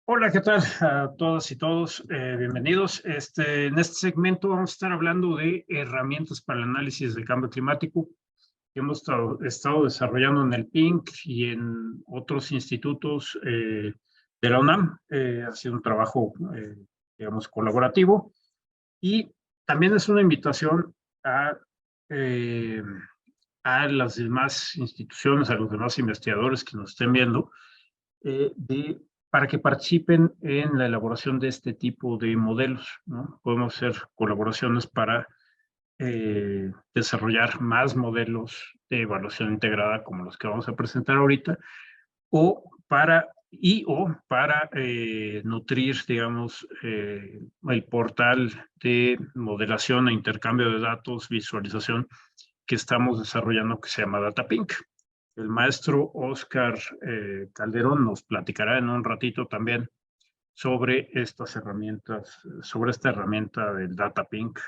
Hola, ¿qué tal a todas y todos? Bienvenidos. En este segmento vamos a estar hablando de herramientas para el análisis del cambio climático que hemos estado desarrollando en el PINC y en otros institutos de la UNAM. Ha sido un trabajo, digamos, colaborativo y también es una invitación a, eh, a las demás instituciones, a los demás investigadores que nos estén viendo, para que participen en la elaboración de este tipo de modelos, ¿no? Podemos hacer colaboraciones para desarrollar más modelos de evaluación integrada como los que vamos a presentar ahorita, o para nutrir, digamos, el portal de modelación e intercambio de datos, visualización que estamos desarrollando que se llama DataPink. El maestro Oscar Calderón nos platicará en un ratito también sobre estas herramientas, sobre esta herramienta del DataPink.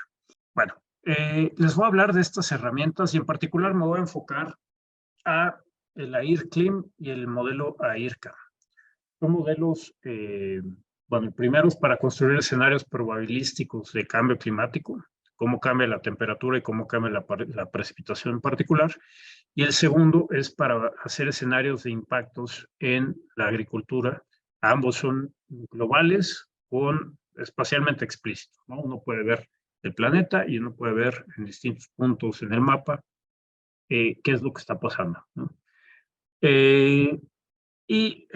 Bueno, les voy a hablar de estas herramientas y en particular me voy a enfocar a el AIR-CLIM y el modelo AIRCA. Son modelos, bueno, primeros para construir escenarios probabilísticos de cambio climático, cómo cambia la temperatura y cómo cambia la precipitación en particular. Y el segundo es para hacer escenarios de impactos en la agricultura. Ambos son globales con espacialmente explícitos, ¿no? Uno puede ver el planeta y uno puede ver en distintos puntos en el mapa qué es lo que está pasando, ¿no? Y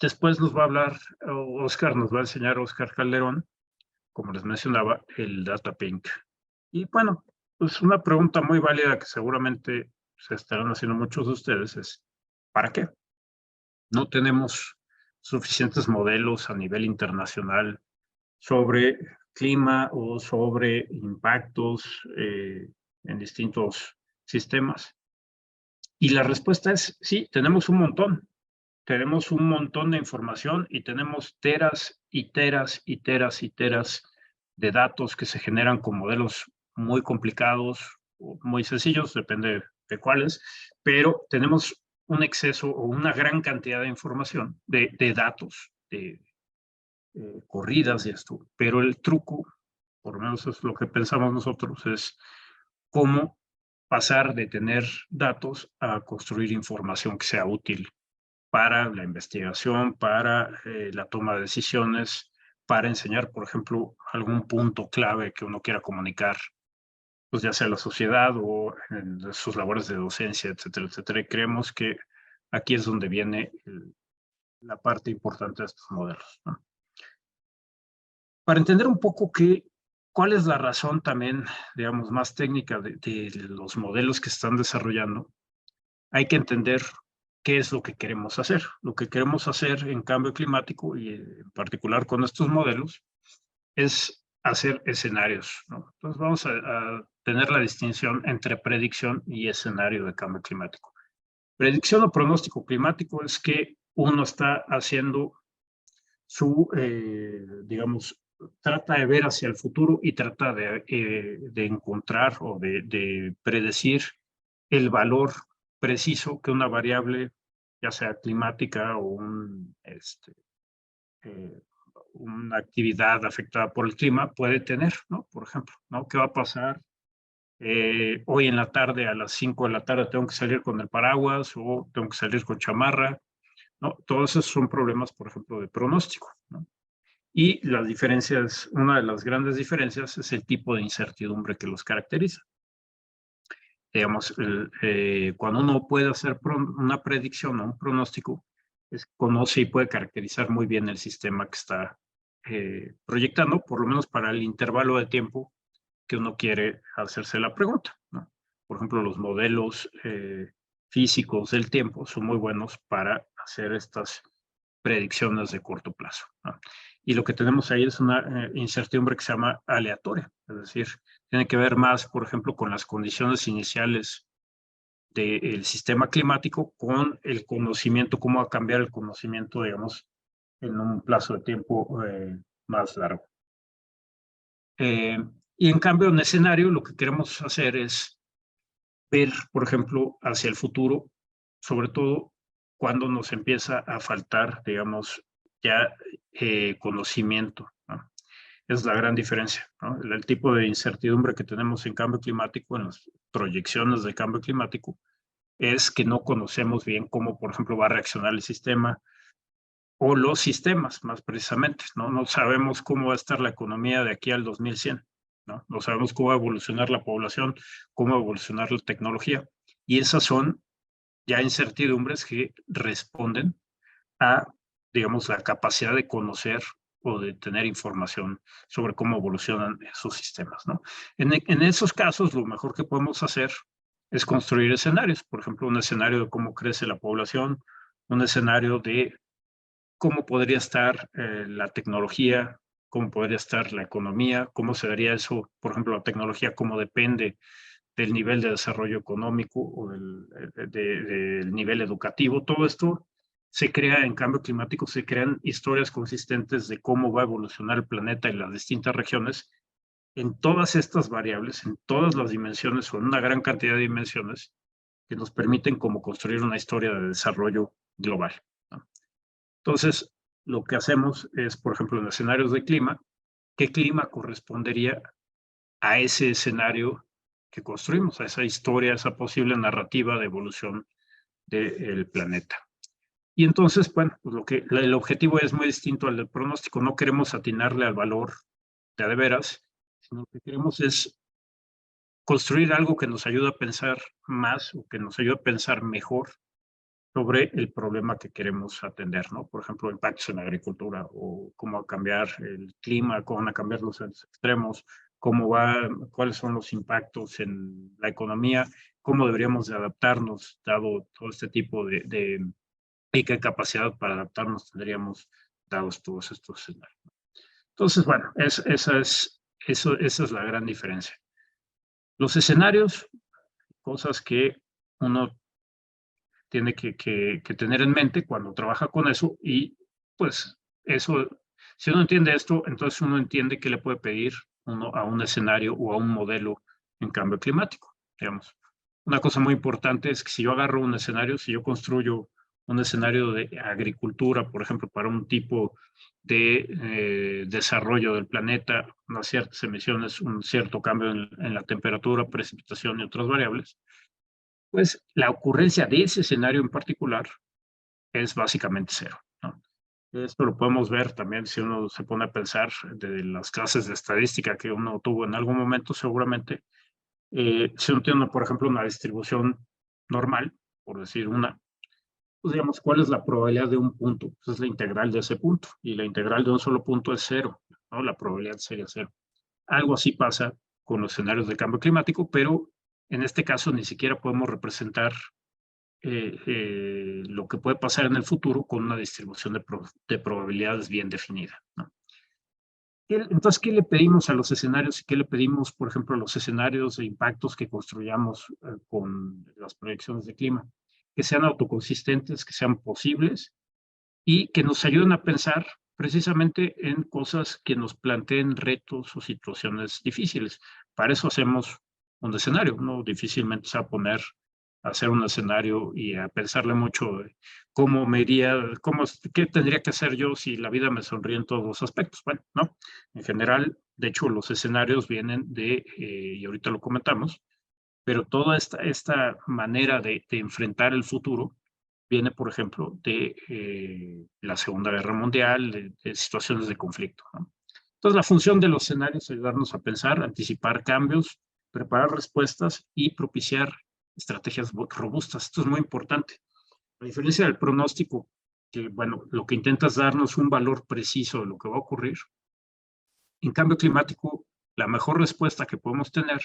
después nos va a hablar, Oscar, nos va a enseñar Oscar Calderón, como les mencionaba, el DataPink. Y bueno, pues una pregunta muy válida que seguramente se estarán haciendo muchos de ustedes es, ¿para qué? No tenemos suficientes modelos a nivel internacional sobre clima o sobre impactos en distintos sistemas. Y la respuesta es sí, tenemos un montón. Tenemos un montón de información y tenemos teras y teras y teras y teras de datos que se generan con modelos muy complicados o muy sencillos, depende de cuáles, pero tenemos un exceso o una gran cantidad de información, de datos, de corridas y esto. Pero el truco, por lo menos es lo que pensamos nosotros, es cómo pasar de tener datos a construir información que sea útil para la investigación, para la toma de decisiones, para enseñar, por ejemplo, algún punto clave que uno quiera comunicar, pues ya sea a la sociedad o en sus labores de docencia, etcétera, etcétera. Y creemos que aquí es donde viene la parte importante de estos modelos, ¿no? Para entender un poco cuál es la razón también, digamos, más técnica de los modelos que están desarrollando, hay que entender qué es lo que queremos hacer. Lo que queremos hacer en cambio climático y en particular con estos modelos es hacer escenarios, ¿no? Entonces vamos a tener la distinción entre predicción y escenario de cambio climático. Predicción o pronóstico climático es que uno está haciendo digamos, trata de ver hacia el futuro y trata de encontrar o de predecir el valor preciso que una variable, ya sea climática o eh, una actividad afectada por el clima puede tener, ¿no? Por ejemplo, ¿no? ¿Qué va a pasar? Hoy en la tarde, a las 5 de la tarde, tengo que salir con el paraguas o tengo que salir con chamarra, ¿no? Todos esos son problemas, por ejemplo, de pronóstico, ¿no? Y las diferencias, una de las grandes diferencias es el tipo de incertidumbre que los caracteriza. Digamos, cuando uno puede hacer una predicción o un pronóstico, conoce y puede caracterizar muy bien el sistema que está proyectando, por lo menos para el intervalo de tiempo que uno quiere hacerse la pregunta, ¿no? Por ejemplo, los modelos físicos del tiempo son muy buenos para hacer estas predicciones de corto plazo, ¿no? Y lo que tenemos ahí es una incertidumbre que se llama aleatoria, es decir, tiene que ver más, por ejemplo, con las condiciones iniciales del sistema climático, con el conocimiento, cómo va a cambiar el conocimiento, digamos, en un plazo de tiempo más largo. Y en cambio, en escenario, lo que queremos hacer es ver, por ejemplo, hacia el futuro, sobre todo cuando nos empieza a faltar, digamos, ya conocimiento, ¿no? Es la gran diferencia, ¿no? El tipo de incertidumbre que tenemos en cambio climático, en las proyecciones de cambio climático, es que no conocemos bien cómo, por ejemplo, va a reaccionar el sistema o los sistemas, más precisamente, ¿no? No sabemos cómo va a estar la economía de aquí al 2100, ¿no? No sabemos cómo va a evolucionar la población, cómo va a evolucionar la tecnología. Y esas son ya incertidumbres que responden a, digamos, la capacidad de conocer o de tener información sobre cómo evolucionan esos sistemas, ¿no? En esos casos, lo mejor que podemos hacer es construir escenarios, por ejemplo, un escenario de cómo crece la población, un escenario de cómo podría estar la tecnología, cómo podría estar la economía, cómo se daría eso, por ejemplo, la tecnología, cómo depende del nivel de desarrollo económico o del nivel educativo. Todo esto se crea en cambio climático, se crean historias consistentes de cómo va a evolucionar el planeta en las distintas regiones, en todas estas variables, en todas las dimensiones o en una gran cantidad de dimensiones que nos permiten como construir una historia de desarrollo global, ¿no? Entonces, lo que hacemos es, por ejemplo, en escenarios de clima, ¿qué clima correspondería a ese escenario que construimos, a esa historia, a esa posible narrativa de evolución del planeta? Y entonces, bueno, pues el objetivo es muy distinto al del pronóstico. No queremos atinarle al valor de veras, sino que queremos es construir algo que nos ayude a pensar más o que nos ayude a pensar mejor sobre el problema que queremos atender, ¿no? Por ejemplo, impactos en la agricultura o cómo va a cambiar el clima, cómo van a cambiar los extremos, cuáles son los impactos en la economía, cómo deberíamos de adaptarnos, dado todo este tipo y qué capacidad para adaptarnos tendríamos dados todos estos escenarios. Entonces, bueno, esa es la gran diferencia. Los escenarios, cosas que uno tiene que tener en mente cuando trabaja con eso y pues eso, si uno entiende esto, entonces uno entiende qué le puede pedir uno a un escenario o a un modelo en cambio climático, digamos. Una cosa muy importante es que si yo agarro un escenario, si yo construyo un escenario de agricultura, por ejemplo, para un tipo de desarrollo del planeta, unas ciertas emisiones, un cierto cambio en la temperatura, precipitación y otras variables, pues la ocurrencia de ese escenario en particular es básicamente cero, ¿no? Esto lo podemos ver también si uno se pone a pensar de las clases de estadística que uno tuvo en algún momento, seguramente. Si uno tiene, por ejemplo, una distribución normal, por decir una, pues digamos, ¿cuál es la probabilidad de un punto? Pues es la integral de ese punto, y la integral de un solo punto es cero, ¿no? La probabilidad sería cero. Algo así pasa con los escenarios de cambio climático, pero en este caso ni siquiera podemos representar lo que puede pasar en el futuro con una distribución de probabilidades bien definida, ¿no? Entonces, ¿qué le pedimos a los escenarios y qué le pedimos, por ejemplo, a los escenarios de impactos que construyamos con las proyecciones de clima? Que sean autoconsistentes, que sean posibles y que nos ayuden a pensar precisamente en cosas que nos planteen retos o situaciones difíciles. Para eso hacemos un escenario, ¿no? Difícilmente se va a poner a hacer un escenario y a pensarle mucho de cómo me iría, qué tendría que hacer yo si la vida me sonríe en todos los aspectos. Bueno, ¿no? En general, de hecho, los escenarios vienen y ahorita lo comentamos, pero toda esta manera de enfrentar el futuro viene, por ejemplo, de la Segunda Guerra Mundial, de situaciones de conflicto, ¿no? Entonces, la función de los escenarios es ayudarnos a pensar, anticipar cambios, preparar respuestas y propiciar estrategias robustas. Esto es muy importante. A diferencia del pronóstico, que, bueno, lo que intenta es darnos un valor preciso de lo que va a ocurrir, en cambio climático, la mejor respuesta que podemos tener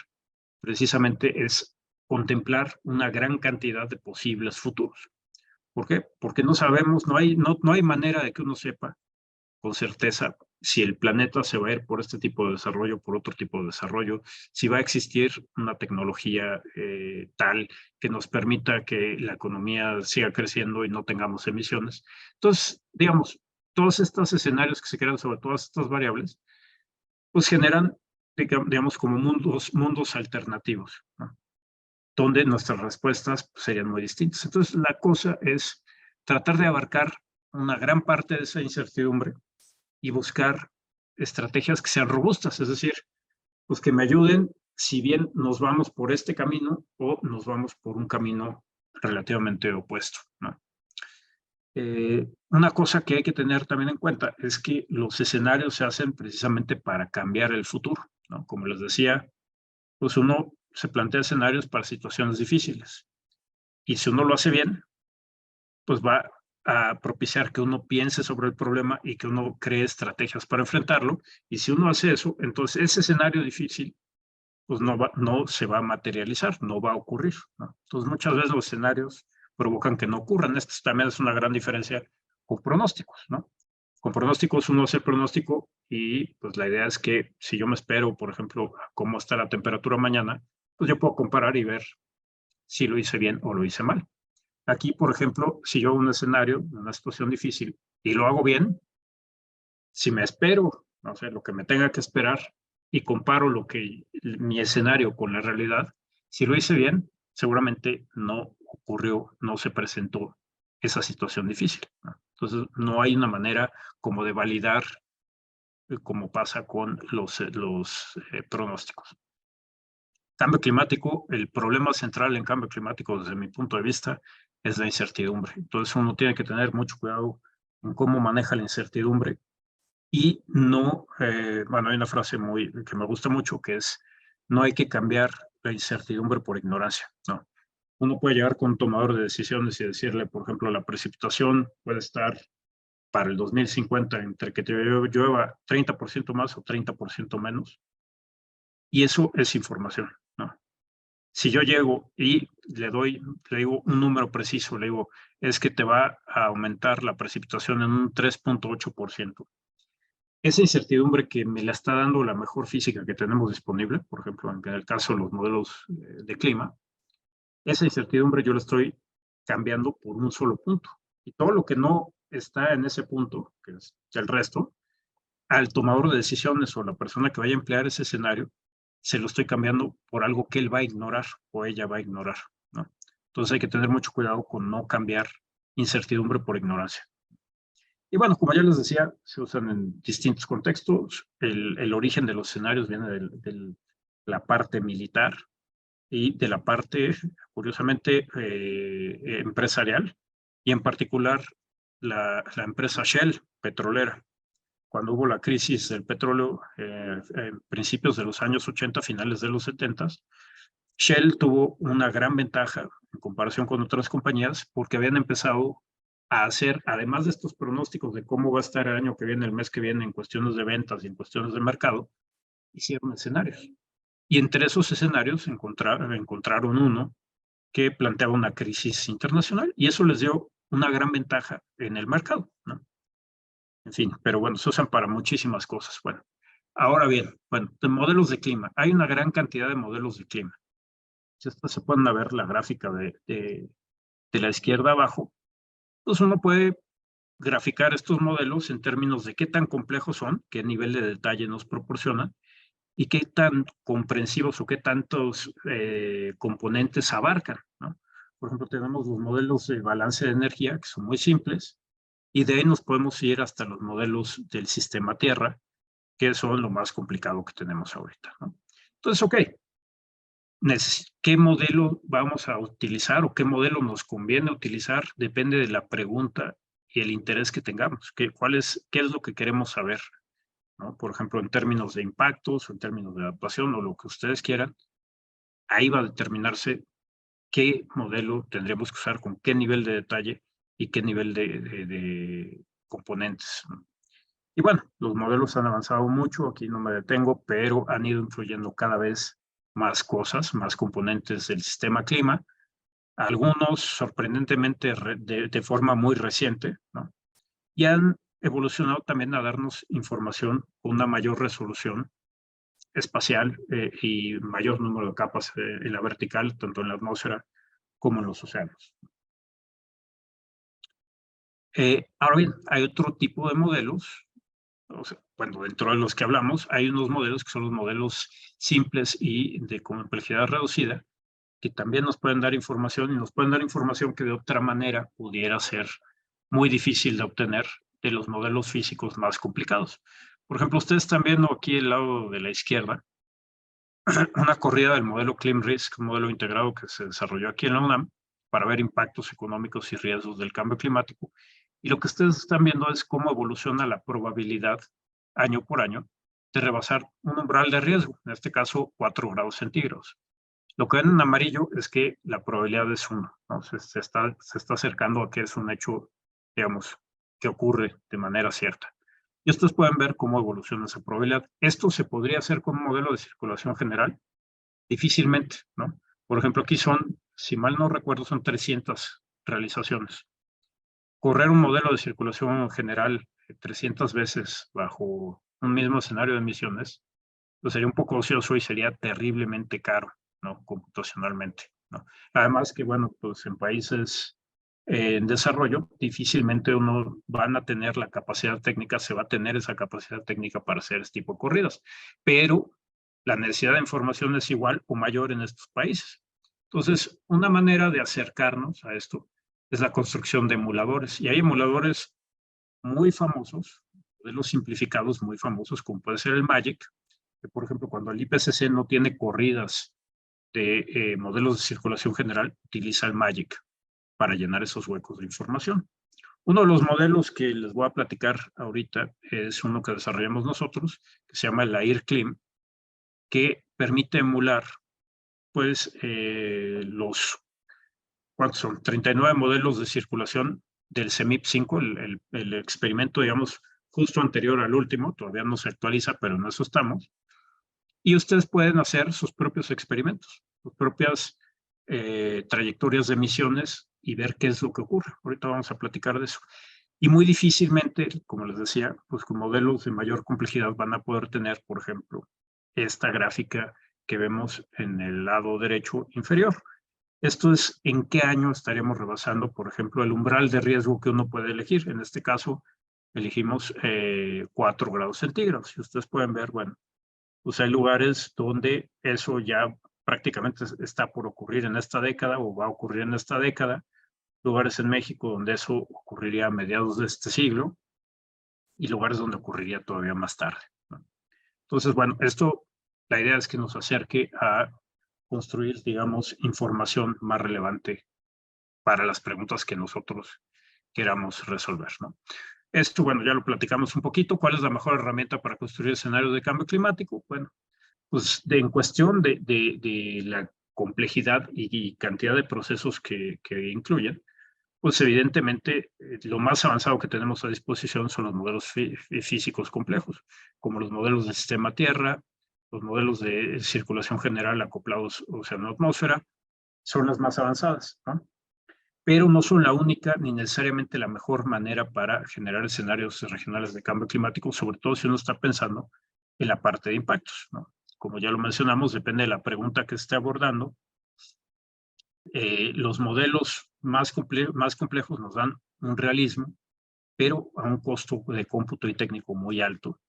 precisamente es contemplar una gran cantidad de posibles futuros. ¿Por qué? Porque no sabemos, no hay manera de que uno sepa con certeza si el planeta se va a ir por este tipo de desarrollo, por otro tipo de desarrollo, si va a existir una tecnología tal que nos permita que la economía siga creciendo y no tengamos emisiones. Entonces, digamos, todos estos escenarios que se crean sobre todas estas variables, pues generan, digamos, como mundos alternativos, ¿no? Donde nuestras respuestas serían muy distintas. Entonces, la cosa es tratar de abarcar una gran parte de esa incertidumbre y buscar estrategias que sean robustas, es decir, pues que me ayuden si bien nos vamos por este camino o nos vamos por un camino relativamente opuesto, ¿no? Una cosa que hay que tener también en cuenta es que los escenarios se hacen precisamente para cambiar el futuro, ¿no? Como les decía, pues uno se plantea escenarios para situaciones difíciles y si uno lo hace bien, pues va a propiciar que uno piense sobre el problema y que uno cree estrategias para enfrentarlo. Y si uno hace eso, entonces ese escenario difícil pues no se va a materializar, no va a ocurrir, ¿no? Entonces muchas veces los escenarios provocan que no ocurran. Esto también es una gran diferencia con pronósticos, ¿no? Con pronósticos uno hace el pronóstico y pues la idea es que si yo me espero, por ejemplo, a cómo está la temperatura mañana, pues yo puedo comparar y ver si lo hice bien o lo hice mal. Aquí, por ejemplo, si yo un escenario, una situación difícil y lo hago bien, si me espero, no sé, lo que me tenga que esperar y comparo lo que mi escenario con la realidad, si lo hice bien, seguramente no ocurrió, no se presentó esa situación difícil, ¿no? Entonces, no hay una manera como de validar como pasa con los pronósticos. Cambio climático, el problema central en cambio climático desde mi punto de vista es la incertidumbre. Entonces uno tiene que tener mucho cuidado en cómo maneja la incertidumbre y no, bueno, hay una frase que me gusta mucho que es, no hay que cambiar la incertidumbre por ignorancia, ¿no? Uno puede llegar con un tomador de decisiones y decirle, por ejemplo, la precipitación puede estar para el 2050 entre que te llueva 30% más o 30% menos, y eso es información, ¿no? Si yo llego y le digo un número preciso, le digo, es que te va a aumentar la precipitación en un 3.8%. Esa incertidumbre que me la está dando la mejor física que tenemos disponible, por ejemplo, en el caso de los modelos de clima, esa incertidumbre yo la estoy cambiando por un solo punto. Y todo lo que no está en ese punto, que es el resto, al tomador de decisiones o la persona que vaya a emplear ese escenario, se lo estoy cambiando por algo que él va a ignorar o ella va a ignorar, ¿no? Entonces hay que tener mucho cuidado con no cambiar incertidumbre por ignorancia. Y bueno, como ya les decía, se usan en distintos contextos. El origen de los escenarios viene de la parte militar y de la parte, curiosamente, empresarial, y en particular la empresa Shell, petrolera. Cuando hubo la crisis del petróleo en principios de los años 80, finales de los 70, Shell tuvo una gran ventaja en comparación con otras compañías porque habían empezado a hacer, además de estos pronósticos de cómo va a estar el año que viene, el mes que viene, en cuestiones de ventas y en cuestiones de mercado, hicieron escenarios. Y entre esos escenarios encontraron uno que planteaba una crisis internacional y eso les dio una gran ventaja en el mercado, ¿no? En fin, pero bueno, se usan para muchísimas cosas. Bueno, ahora bien, bueno, de modelos de clima. Hay una gran cantidad de modelos de clima. Si ustedes se pueden ver la gráfica de la izquierda abajo, pues uno puede graficar estos modelos en términos de qué tan complejos son, qué nivel de detalle nos proporcionan y qué tan comprensivos o qué tantos componentes abarcan, ¿no? Por ejemplo, tenemos los modelos de balance de energía, que son muy simples, y de ahí nos podemos ir hasta los modelos del sistema Tierra, que son lo más complicado que tenemos ahorita, ¿no? Entonces, ok, ¿qué modelo vamos a utilizar o qué modelo nos conviene utilizar? Depende de la pregunta y el interés que tengamos. ¿Qué es lo que queremos saber? ¿No? Por ejemplo, en términos de impactos o en términos de adaptación o lo que ustedes quieran, ahí va a determinarse qué modelo tendríamos que usar con qué nivel de detalle y qué nivel de componentes, ¿no? Y bueno, los modelos han avanzado mucho, aquí no me detengo, pero han ido incluyendo cada vez más cosas, más componentes del sistema clima, algunos sorprendentemente de forma muy reciente, ¿no? Y han evolucionado también a darnos información con una mayor resolución espacial y mayor número de capas en la vertical, tanto en la atmósfera como en los océanos. Ahora bien, hay otro tipo de modelos, o sea, bueno, dentro de los que hablamos, hay unos modelos que son los modelos simples y de complejidad reducida, que también nos pueden dar información y nos pueden dar información que de otra manera pudiera ser muy difícil de obtener de los modelos físicos más complicados. Por ejemplo, ustedes están viendo aquí el lado de la izquierda una corrida del modelo ClimRisk, un modelo integrado que se desarrolló aquí en la UNAM para ver impactos económicos y riesgos del cambio climático. Y lo que ustedes están viendo es cómo evoluciona la probabilidad año por año de rebasar un umbral de riesgo, en este caso 4 grados centígrados. Lo que ven en amarillo es que la probabilidad es 1, ¿no? Se está acercando a que es un hecho, digamos, que ocurre de manera cierta. Y ustedes pueden ver cómo evoluciona esa probabilidad. ¿Esto se podría hacer con un modelo de circulación general? Difícilmente, ¿no? Por ejemplo, aquí son, si mal no recuerdo, son 300 realizaciones. Correr un modelo de circulación general 300 veces bajo un mismo escenario de emisiones, pues sería un poco ocioso y sería terriblemente caro, ¿no? Computacionalmente, ¿no? Además que, bueno, pues en países en desarrollo, difícilmente uno van a tener la capacidad técnica, se va a tener esa capacidad técnica para hacer este tipo de corridas, pero la necesidad de información es igual o mayor en estos países. Entonces, una manera de acercarnos a esto es la construcción de emuladores, y hay emuladores muy famosos, de los simplificados muy famosos, como puede ser el MAGIC, que por ejemplo, cuando el IPCC no tiene corridas de modelos de circulación general, utiliza el MAGIC para llenar esos huecos de información. Uno de los modelos que les voy a platicar ahorita es uno que desarrollamos nosotros, que se llama el AIR-CLIM, que permite emular pues ¿cuántos son? 39 modelos de circulación del CEMIP 5, el experimento, digamos, justo anterior al último, todavía no se actualiza, pero en eso estamos. Y ustedes pueden hacer sus propios experimentos, sus propias trayectorias de emisiones y ver qué es lo que ocurre. Ahorita vamos a platicar de eso. Y muy difícilmente, como les decía, pues con modelos de mayor complejidad van a poder tener, por ejemplo, esta gráfica que vemos en el lado derecho inferior. Esto es en qué año estaríamos rebasando, por ejemplo, el umbral de riesgo que uno puede elegir. En este caso, elegimos 4 grados centígrados. Si ustedes pueden ver, bueno, pues hay lugares donde eso ya prácticamente está por ocurrir en esta década o va a ocurrir en esta década. Lugares en México donde eso ocurriría a mediados de este siglo y lugares donde ocurriría todavía más tarde, ¿no? Entonces, bueno, esto, la idea es que nos acerque a construir, digamos, información más relevante para las preguntas que nosotros queramos resolver, ¿no? Esto, bueno, ya lo platicamos un poquito. ¿Cuál es la mejor herramienta para construir escenarios de cambio climático? Bueno, pues en cuestión de la complejidad y cantidad de procesos que incluyen, pues evidentemente lo más avanzado que tenemos a disposición son los modelos físicos complejos, como los modelos del sistema Tierra, los modelos de circulación general acoplados océano-atmósfera, son las más avanzadas, ¿no? Pero no son la única ni necesariamente la mejor manera para generar escenarios regionales de cambio climático, sobre todo si uno está pensando en la parte de impactos, ¿no? Como ya lo mencionamos, depende de la pregunta que se esté abordando. Los modelos más complejos nos dan un realismo, pero a un costo de cómputo y técnico muy alto.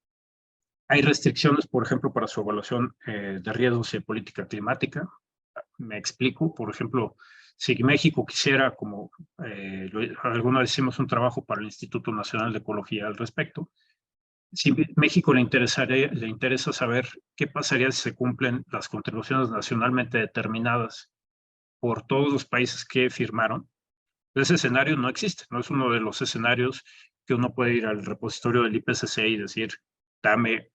Hay restricciones, por ejemplo, para su evaluación de riesgos y política climática. Me explico, por ejemplo, si México quisiera, como alguna vez hicimos un trabajo para el Instituto Nacional de Ecología al respecto, si México le interesa saber qué pasaría si se cumplen las contribuciones nacionalmente determinadas por todos los países que firmaron, ese escenario no existe, no es uno de los escenarios que uno puede ir al repositorio del IPCC y decir, dame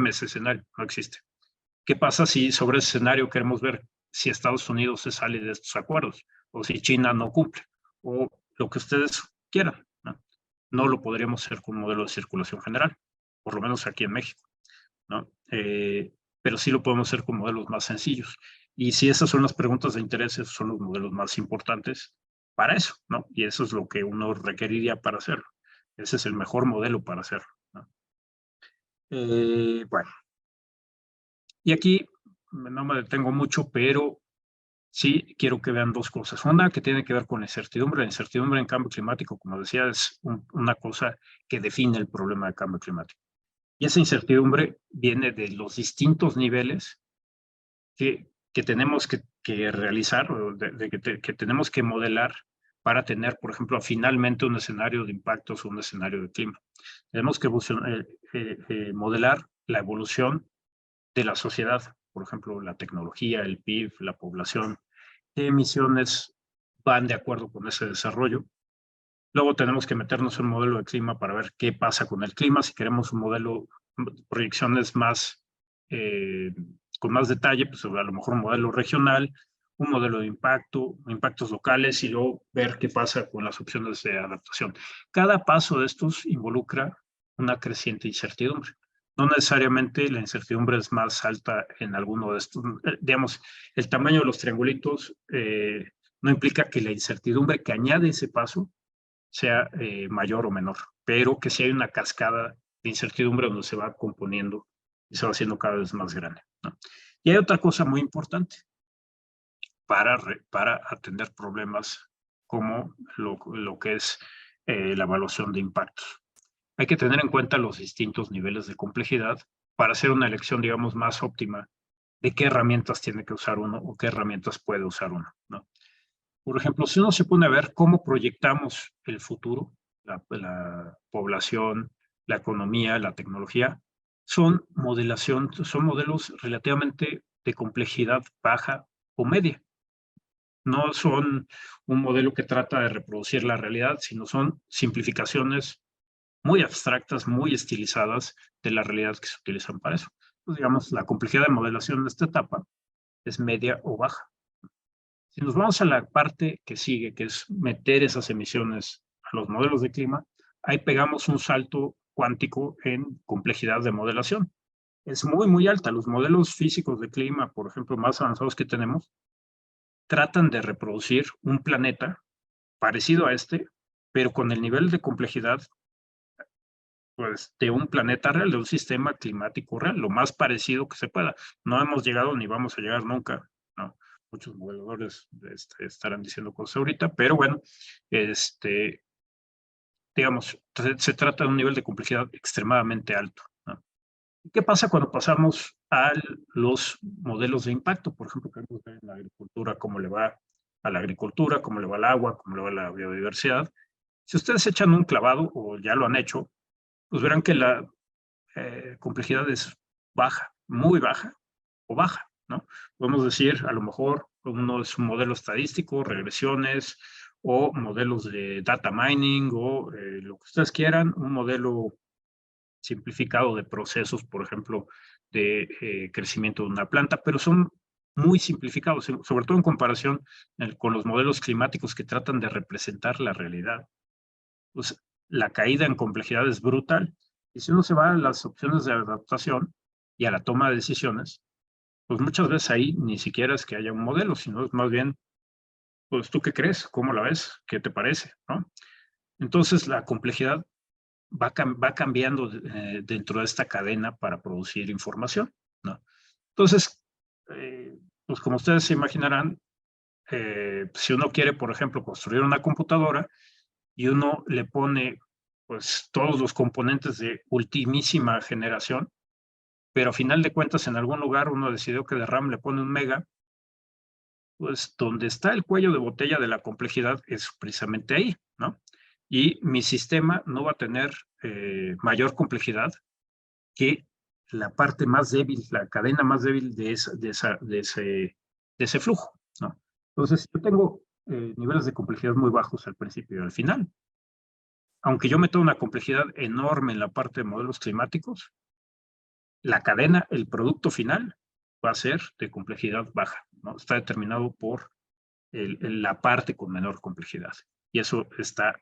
ese escenario, no existe. ¿Qué pasa si sobre ese escenario queremos ver si Estados Unidos se sale de estos acuerdos o si China no cumple o lo que ustedes quieran, ¿no? No lo podríamos hacer con un modelo de circulación general, por lo menos aquí en México, ¿no? Pero sí lo podemos hacer con modelos más sencillos. Y si esas son las preguntas de interés, esos son los modelos más importantes para eso, ¿no? Y eso es lo que uno requeriría para hacerlo. Ese es el mejor modelo para hacerlo, ¿no? Bueno, y aquí no me detengo mucho, pero sí quiero que vean dos cosas. Una que tiene que ver con la incertidumbre. La incertidumbre en cambio climático, como decía, es una cosa que define el problema de cambio climático. Y esa incertidumbre viene de los distintos niveles que tenemos que realizar, que tenemos que modelar para tener, por ejemplo, finalmente un escenario de impactos o un escenario de clima. Tenemos que modelar la evolución de la sociedad, por ejemplo, la tecnología, el PIB, la población, qué emisiones van de acuerdo con ese desarrollo. Luego tenemos que meternos en un modelo de clima para ver qué pasa con el clima, si queremos un modelo, proyecciones más, con más detalle, pues a lo mejor un modelo regional, un modelo de impacto, impactos locales y luego ver qué pasa con las opciones de adaptación. Cada paso de estos involucra una creciente incertidumbre. No necesariamente la incertidumbre es más alta en alguno de estos. Digamos, el tamaño de los triangulitos no implica que la incertidumbre que añade ese paso sea mayor o menor, pero que sí hay una cascada de incertidumbre donde se va componiendo y se va haciendo cada vez más grande, ¿no? Y hay otra cosa muy importante para atender problemas como lo que es la evaluación de impactos. Hay que tener en cuenta los distintos niveles de complejidad para hacer una elección, digamos, más óptima de qué herramientas tiene que usar uno o qué herramientas puede usar uno, ¿no? Por ejemplo, si uno se pone a ver cómo proyectamos el futuro, la población, la economía, la tecnología, son modelos relativamente de complejidad baja o media. No son un modelo que trata de reproducir la realidad, sino son simplificaciones muy abstractas, muy estilizadas de la realidad que se utilizan para eso. Pues, digamos, la complejidad de modelación de esta etapa es media o baja. Si nos vamos a la parte que sigue, que es meter esas emisiones a los modelos de clima, ahí pegamos un salto cuántico en complejidad de modelación. Es muy, muy alta. Los modelos físicos de clima, por ejemplo, más avanzados que tenemos, tratan de reproducir un planeta parecido a este, pero con el nivel de complejidad pues, de un planeta real, de un sistema climático real, lo más parecido que se pueda. No hemos llegado ni vamos a llegar nunca, ¿no? Muchos modeladores estarán diciendo cosas ahorita, pero bueno, digamos, se trata de un nivel de complejidad extremadamente alto, ¿no? ¿Qué pasa cuando pasamos a los modelos de impacto? Por ejemplo, queremos ver en la agricultura cómo le va a la agricultura, cómo le va al agua, cómo le va a la biodiversidad. Si ustedes echan un clavado o ya lo han hecho, pues verán que la complejidad es baja, muy baja o baja, ¿no? Podemos decir, a lo mejor uno es un modelo estadístico, regresiones o modelos de data mining o lo que ustedes quieran, un modelo simplificado de procesos, por ejemplo, de crecimiento de una planta, pero son muy simplificados, sobre todo en comparación con los modelos climáticos que tratan de representar la realidad. Pues la caída en complejidad es brutal. Y si uno se va a las opciones de adaptación y a la toma de decisiones, pues muchas veces ahí ni siquiera es que haya un modelo, sino es más bien, pues tú qué crees, cómo la ves, qué te parece, ¿no? Entonces la complejidad va cambiando dentro de esta cadena para producir información, ¿no? Entonces, pues como ustedes se imaginarán, si uno quiere, por ejemplo, construir una computadora y uno le pone pues todos los componentes de ultimísima generación, pero a final de cuentas en algún lugar uno decidió que de RAM le pone un mega, pues donde está el cuello de botella de la complejidad es precisamente ahí, ¿no? Y mi sistema no va a tener mayor complejidad que la parte más débil, la cadena más débil de ese flujo, ¿no? Entonces, yo tengo niveles de complejidad muy bajos al principio y al final. Aunque yo meta una complejidad enorme en la parte de modelos climáticos, la cadena, el producto final, va a ser de complejidad baja, ¿no? Está determinado por la parte con menor complejidad. Y eso está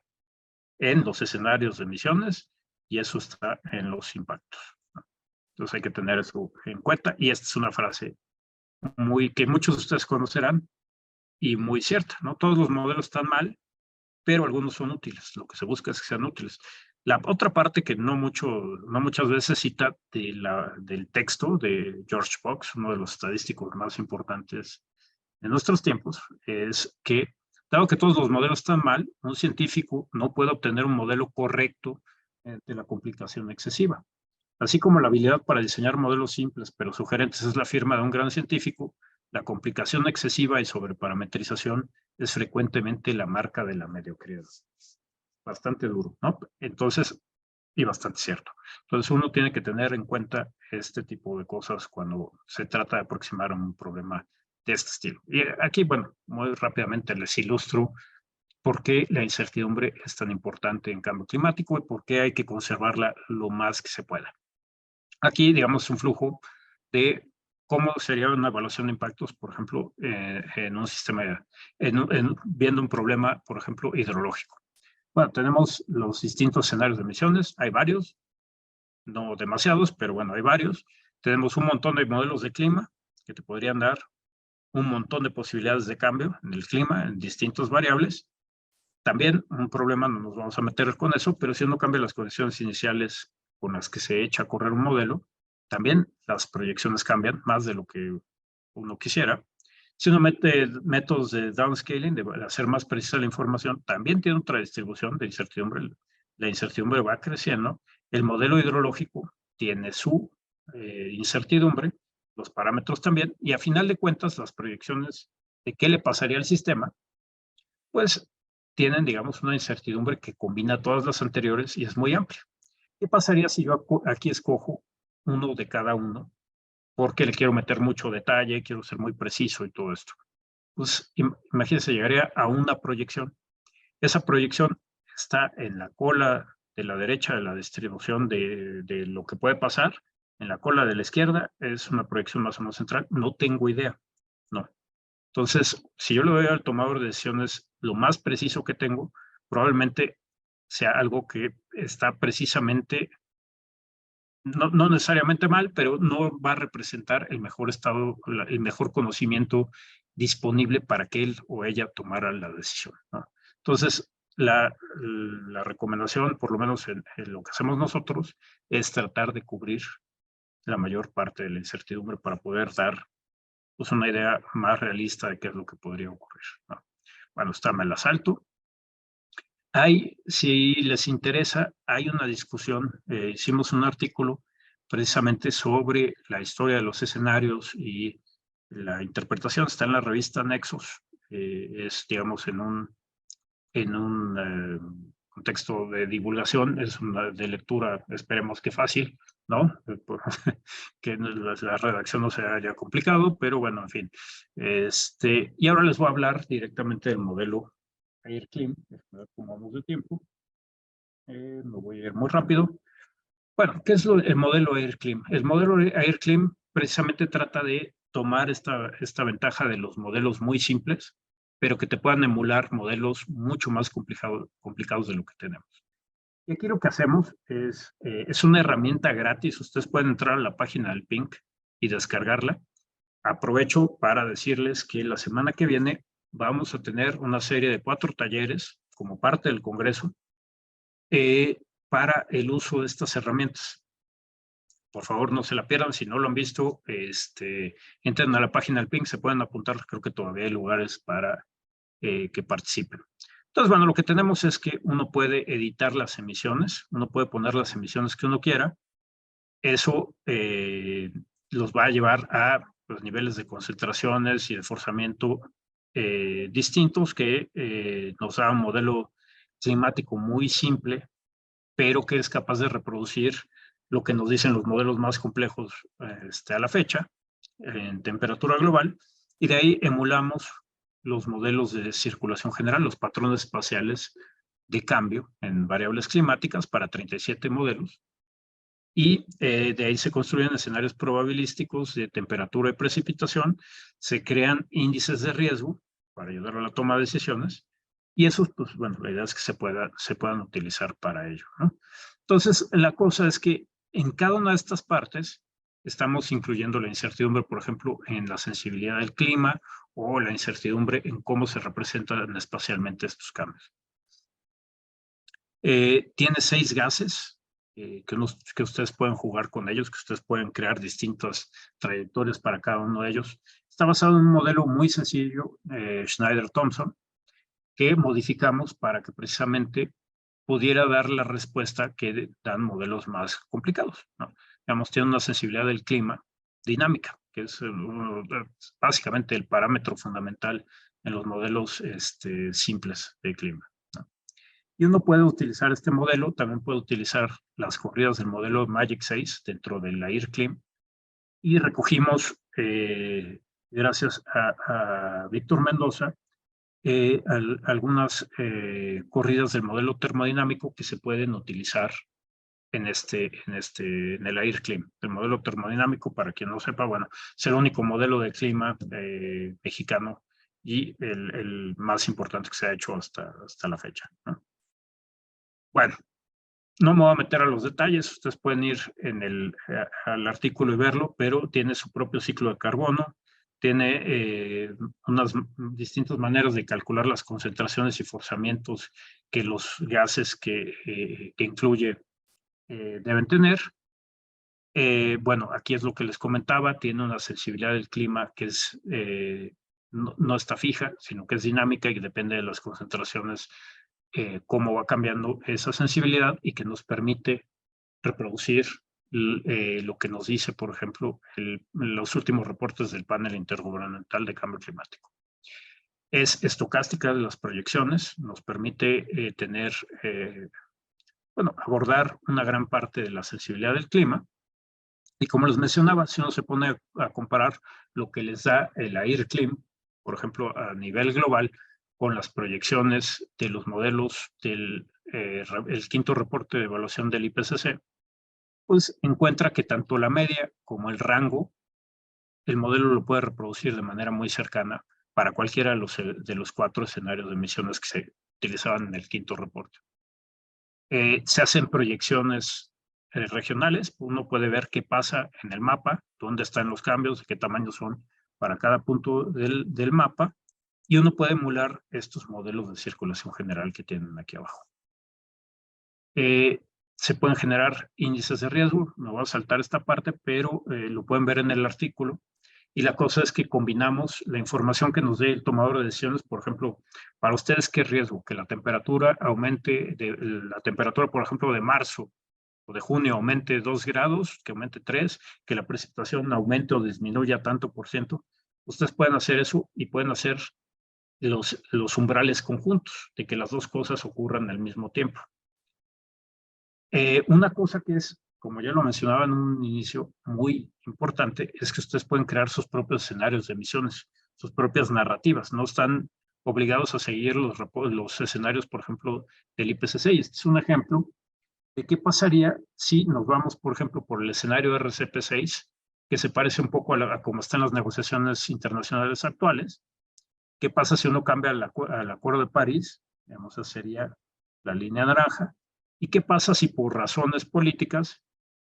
en los escenarios de emisiones y eso está en los impactos, ¿no? Entonces hay que tener eso en cuenta. Y esta es una frase que muchos de ustedes conocerán y muy cierta, ¿no? Todos los modelos están mal, pero algunos son útiles. Lo que se busca es que sean útiles. La otra parte que no muchas veces cita del texto de George Box, uno de los estadísticos más importantes de nuestros tiempos, es que, dado que todos los modelos están mal, un científico no puede obtener un modelo correcto de la complicación excesiva. Así como la habilidad para diseñar modelos simples pero sugerentes es la firma de un gran científico, la complicación excesiva y sobreparametrización es frecuentemente la marca de la mediocridad. Bastante duro, ¿no? Entonces, y bastante cierto. Entonces, uno tiene que tener en cuenta este tipo de cosas cuando se trata de aproximar a un problema de este estilo. Y aquí, bueno, muy rápidamente les ilustro por qué la incertidumbre es tan importante en cambio climático y por qué hay que conservarla lo más que se pueda. Aquí, digamos, un flujo de cómo sería una evaluación de impactos, por ejemplo, en un sistema, viendo un problema, por ejemplo, hidrológico. Bueno, tenemos los distintos escenarios de emisiones, hay varios, no demasiados, pero bueno, hay varios. Tenemos un montón de modelos de clima que te podrían dar un montón de posibilidades de cambio en el clima, en distintas variables. También un problema, no nos vamos a meter con eso, pero si uno cambia las condiciones iniciales con las que se echa a correr un modelo, también las proyecciones cambian más de lo que uno quisiera. Si uno mete métodos de downscaling, de hacer más precisa la información, también tiene otra distribución de incertidumbre. La incertidumbre va creciendo. El modelo hidrológico tiene su incertidumbre, los parámetros también, y a final de cuentas, las proyecciones de qué le pasaría al sistema, pues tienen, digamos, una incertidumbre que combina todas las anteriores y es muy amplia. ¿Qué pasaría si yo aquí escojo uno de cada uno? Porque le quiero meter mucho detalle, quiero ser muy preciso y todo esto. Pues imagínense, llegaría a una proyección. Esa proyección está en la cola de la derecha de la distribución de lo que puede pasar. En la cola de la izquierda es una proyección más o menos central. No tengo idea. No. Entonces, si yo le doy al tomador de decisiones lo más preciso que tengo, probablemente sea algo que está precisamente, no necesariamente mal, pero no va a representar el mejor estado, el mejor conocimiento disponible para que él o ella tomara la decisión, ¿no? Entonces, la recomendación, por lo menos en lo que hacemos nosotros, es tratar de cubrir la mayor parte de la incertidumbre para poder dar pues, una idea más realista de qué es lo que podría ocurrir, ¿no? Bueno, está, me la salto. Si les interesa, hay una discusión, hicimos un artículo precisamente sobre la historia de los escenarios y la interpretación, está en la revista Nexos, es, digamos, en un contexto de divulgación, es una de lectura, esperemos que fácil, ¿no? Que la redacción no se haya complicado, pero bueno, en fin. Y ahora les voy a hablar directamente del modelo AirClim, déjenme ver cómo vamos de tiempo. Me voy a ir muy rápido. Bueno, ¿qué es el modelo AirClim? El modelo AirClim precisamente trata de tomar esta ventaja de los modelos muy simples, pero que te puedan emular modelos mucho más complicados de lo que tenemos. Y aquí lo que hacemos es una herramienta gratis. Ustedes pueden entrar a la página del PINC y descargarla. Aprovecho para decirles que la semana que viene vamos a tener una serie de 4 talleres como parte del Congreso para el uso de estas herramientas. Por favor, no se la pierdan. Si no lo han visto, entren a la página del PINC, se pueden apuntar. Creo que todavía hay lugares para que participen. Entonces, bueno, lo que tenemos es que uno puede editar las emisiones, uno puede poner las emisiones que uno quiera. Eso los va a llevar a los niveles de concentraciones y de forzamiento distintos que nos da un modelo climático muy simple, pero que es capaz de reproducir lo que nos dicen los modelos más complejos a la fecha en temperatura global, y de ahí emulamos los modelos de circulación general, los patrones espaciales de cambio en variables climáticas para 37 modelos, y de ahí se construyen escenarios probabilísticos de temperatura y precipitación, se crean índices de riesgo para ayudar a la toma de decisiones, y esos, pues bueno, la idea es que se puedan utilizar para ello, ¿no? Entonces, la cosa es que en cada una de estas partes estamos incluyendo la incertidumbre, por ejemplo, en la sensibilidad del clima o la incertidumbre en cómo se representan espacialmente estos cambios. Tiene 6 gases que ustedes pueden jugar con ellos, que ustedes pueden crear distintas trayectorias para cada uno de ellos. Está basado en un modelo muy sencillo, Schneider-Thompson, que modificamos para que precisamente pudiera dar la respuesta que dan modelos más complicados, ¿no? Digamos, tiene una sensibilidad del clima dinámica, que es básicamente el parámetro fundamental en los modelos simples de clima, ¿no? Y uno puede utilizar este modelo, también puede utilizar las corridas del modelo Magic 6 dentro del AirClim, y recogimos, gracias a Víctor Mendoza, algunas corridas del modelo termodinámico que se pueden utilizar en el AirClim. El modelo termodinámico, para quien no sepa, bueno, es el único modelo de clima mexicano y el más importante que se ha hecho hasta la fecha, ¿no? Bueno, no me voy a meter a los detalles, ustedes pueden ir al artículo y verlo, pero tiene su propio ciclo de carbono, tiene unas distintas maneras de calcular las concentraciones y forzamientos que los gases que incluye deben tener. Bueno, aquí es lo que les comentaba, tiene una sensibilidad del clima que es, no está fija, sino que es dinámica y depende de las concentraciones, cómo va cambiando esa sensibilidad y que nos permite reproducir lo que nos dice, por ejemplo, los últimos reportes del panel intergubernamental de cambio climático. Es estocástica de las proyecciones, nos permite abordar una gran parte de la sensibilidad del clima. Y como les mencionaba, si uno se pone a comparar lo que les da el AirClim, por ejemplo, a nivel global, con las proyecciones de los modelos del el quinto reporte de evaluación del IPCC, pues encuentra que tanto la media como el rango, el modelo lo puede reproducir de manera muy cercana para cualquiera de los 4 escenarios de emisiones que se utilizaban en el quinto reporte. Se hacen proyecciones regionales, uno puede ver qué pasa en el mapa, dónde están los cambios, de qué tamaño son para cada punto del mapa, y uno puede emular estos modelos de circulación general que tienen aquí abajo. Se pueden generar índices de riesgo, no voy a saltar esta parte, pero lo pueden ver en el artículo. Y la cosa es que combinamos la información que nos dé el tomador de decisiones, por ejemplo, para ustedes, ¿qué riesgo? Que la temperatura aumente, la temperatura, por ejemplo, de marzo o de junio aumente 2 grados, que aumente 3, que la precipitación aumente o disminuya tanto por ciento. Ustedes pueden hacer eso y pueden hacer los umbrales conjuntos, de que las dos cosas ocurran al mismo tiempo. Una cosa que es, como ya lo mencionaba en un inicio, muy importante, es que ustedes pueden crear sus propios escenarios de emisiones, sus propias narrativas. No están obligados a seguir los escenarios, por ejemplo, del IPCC. Y este es un ejemplo de qué pasaría si nos vamos, por ejemplo, por el escenario RCP6, que se parece un poco a cómo están las negociaciones internacionales actuales. ¿Qué pasa si uno cambia al Acuerdo de París? Digamos, esa sería la línea naranja. ¿Y qué pasa si por razones políticas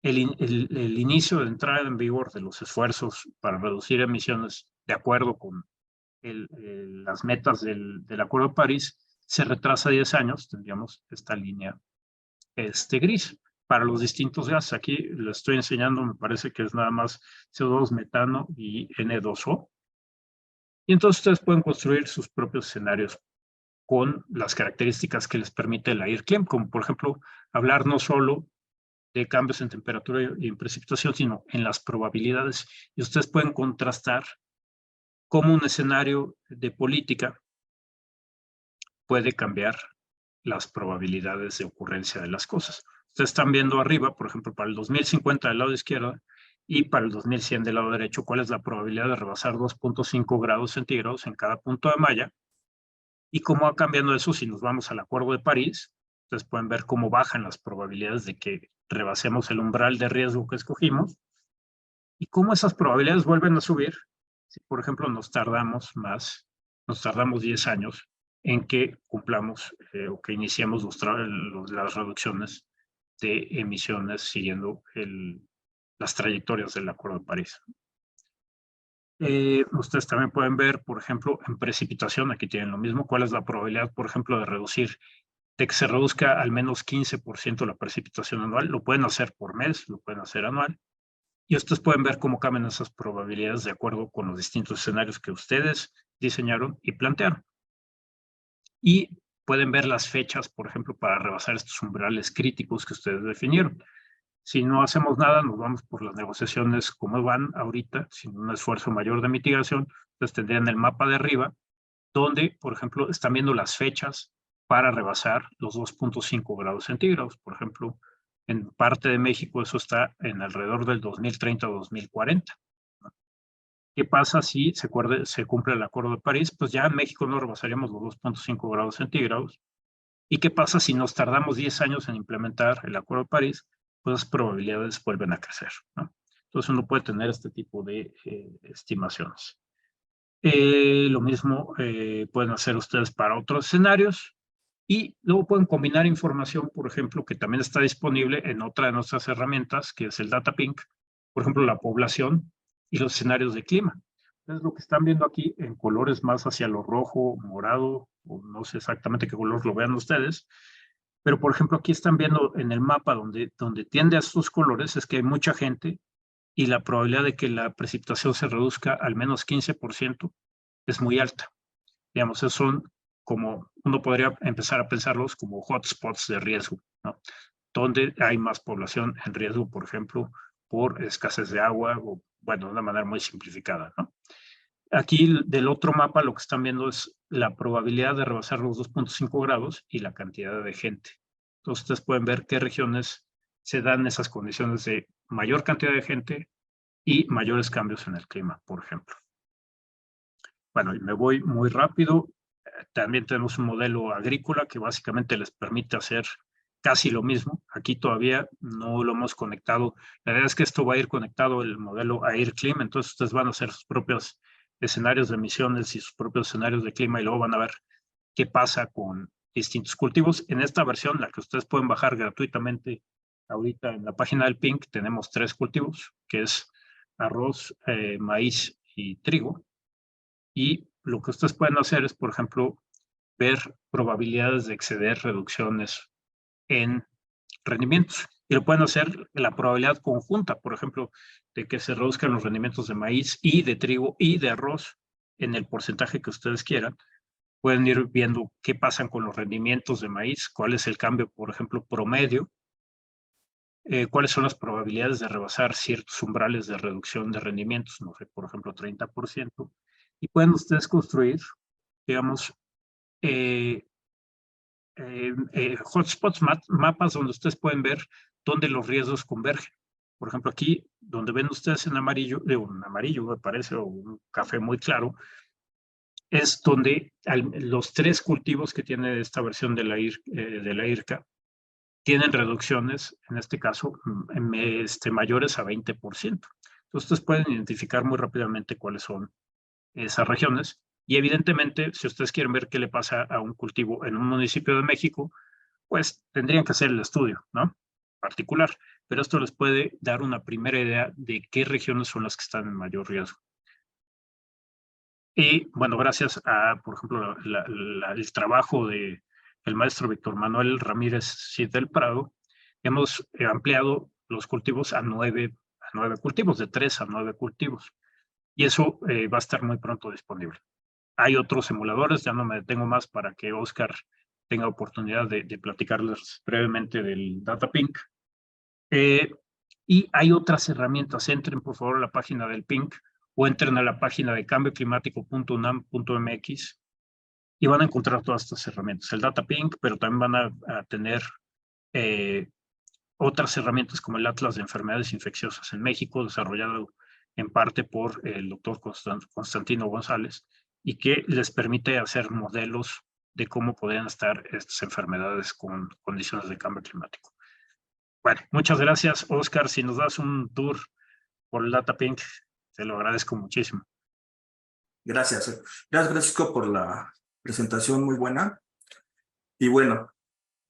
el inicio de entrada en vigor de los esfuerzos para reducir emisiones de acuerdo con las metas del Acuerdo de París se retrasa 10 años? Tendríamos esta línea gris para los distintos gases. Aquí le estoy enseñando, me parece que es nada más CO2, metano y N2O. Y entonces ustedes pueden construir sus propios escenarios con las características que les permite el AirClim, como por ejemplo, hablar no solo de cambios en temperatura y en precipitación, sino en las probabilidades. Y ustedes pueden contrastar cómo un escenario de política puede cambiar las probabilidades de ocurrencia de las cosas. Ustedes están viendo arriba, por ejemplo, para el 2050 del lado izquierdo y para el 2100 del lado derecho, cuál es la probabilidad de rebasar 2.5 grados centígrados en cada punto de malla. Y cómo va cambiando eso si nos vamos al Acuerdo de París. Ustedes pueden ver cómo bajan las probabilidades de que rebasemos el umbral de riesgo que escogimos y cómo esas probabilidades vuelven a subir si, por ejemplo, nos tardamos 10 años en que cumplamos o que iniciemos las reducciones de emisiones siguiendo las trayectorias del Acuerdo de París. Ustedes también pueden ver, por ejemplo, en precipitación, aquí tienen lo mismo, cuál es la probabilidad, por ejemplo, de que se reduzca al menos 15% la precipitación anual. Lo pueden hacer por mes, lo pueden hacer anual. Y ustedes pueden ver cómo cambian esas probabilidades de acuerdo con los distintos escenarios que ustedes diseñaron y plantearon. Y pueden ver las fechas, por ejemplo, para rebasar estos umbrales críticos que ustedes definieron. Si no hacemos nada, nos vamos por las negociaciones como van ahorita, sin un esfuerzo mayor de mitigación, entonces tendrían el mapa de arriba donde, por ejemplo, están viendo las fechas para rebasar los 2.5 grados centígrados. Por ejemplo, en parte de México eso está en alrededor del 2030 o 2040. ¿Qué pasa si se cumple el Acuerdo de París? Pues ya en México no rebasaríamos los 2.5 grados centígrados. ¿Y qué pasa si nos tardamos 10 años en implementar el Acuerdo de París? Pues las probabilidades vuelven a crecer, ¿no? Entonces uno puede tener este tipo de estimaciones. Lo mismo pueden hacer ustedes para otros escenarios y luego pueden combinar información, por ejemplo, que también está disponible en otra de nuestras herramientas, que es el DataPink, por ejemplo, la población y los escenarios de clima. Entonces, lo que están viendo aquí en colores más hacia lo rojo, morado, o no sé exactamente qué color lo vean ustedes, pero por ejemplo, aquí están viendo en el mapa donde tiende a estos colores es que hay mucha gente y la probabilidad de que la precipitación se reduzca al menos 15% es muy alta. Digamos, esos son como, uno podría empezar a pensarlos como hotspots de riesgo, ¿no? Donde hay más población en riesgo, por ejemplo, por escasez de agua o, bueno, de una manera muy simplificada, ¿no? Aquí del otro mapa lo que están viendo es la probabilidad de rebasar los 2.5 grados y la cantidad de gente. Entonces ustedes pueden ver qué regiones se dan esas condiciones de mayor cantidad de gente y mayores cambios en el clima, por ejemplo. Bueno, y me voy muy rápido. También tenemos un modelo agrícola que básicamente les permite hacer casi lo mismo. Aquí todavía no lo hemos conectado. La verdad es que esto va a ir conectado el modelo AirClim, entonces ustedes van a hacer sus propios escenarios de emisiones y sus propios escenarios de clima y luego van a ver qué pasa con distintos cultivos. En esta versión, la que ustedes pueden bajar gratuitamente ahorita en la página del PINC, tenemos 3 cultivos, que es arroz, maíz y trigo. Y lo que ustedes pueden hacer es, por ejemplo, ver probabilidades de exceder reducciones en rendimientos. Y lo pueden hacer la probabilidad conjunta, por ejemplo, de que se reduzcan los rendimientos de maíz y de trigo y de arroz en el porcentaje que ustedes quieran. Pueden ir viendo qué pasan con los rendimientos de maíz, cuál es el cambio, por ejemplo, promedio, cuáles son las probabilidades de rebasar ciertos umbrales de reducción de rendimientos, no sé, por ejemplo, 30%, y pueden ustedes construir, digamos, hotspots, mapas donde ustedes pueden ver dónde los riesgos convergen. Por ejemplo, aquí donde ven ustedes en amarillo, un amarillo me parece, o un café muy claro, es donde los 3 cultivos que tiene esta versión de la IRCA tienen reducciones, en este caso, mayores a 20%. Entonces, ustedes pueden identificar muy rápidamente cuáles son esas regiones. Y evidentemente, si ustedes quieren ver qué le pasa a un cultivo en un municipio de México, pues tendrían que hacer el estudio, ¿no? Particular. Pero esto les puede dar una primera idea de qué regiones son las que están en mayor riesgo. Y bueno, gracias a, por ejemplo, el trabajo del maestro Víctor Manuel Ramírez Cid del Prado, hemos ampliado los cultivos a 9 cultivos, de 3 a 9 cultivos. Y eso va a estar muy pronto disponible. Hay otros emuladores, ya no me detengo más para que Oscar tenga oportunidad de platicarles brevemente del DataPink. Y hay otras herramientas. Entren por favor a la página del PINC o entren a la página de cambioclimático.unam.mx y van a encontrar todas estas herramientas. El DataPink, pero también van a tener otras herramientas como el Atlas de Enfermedades Infecciosas en México, desarrollado en parte por el doctor Constantino González, y que les permite hacer modelos de cómo podrían estar estas enfermedades con condiciones de cambio climático. Bueno, muchas gracias, Oscar. Si nos das un tour por el DataPink, te lo agradezco muchísimo. Gracias. Gracias, Francisco, por la presentación muy buena. Y bueno,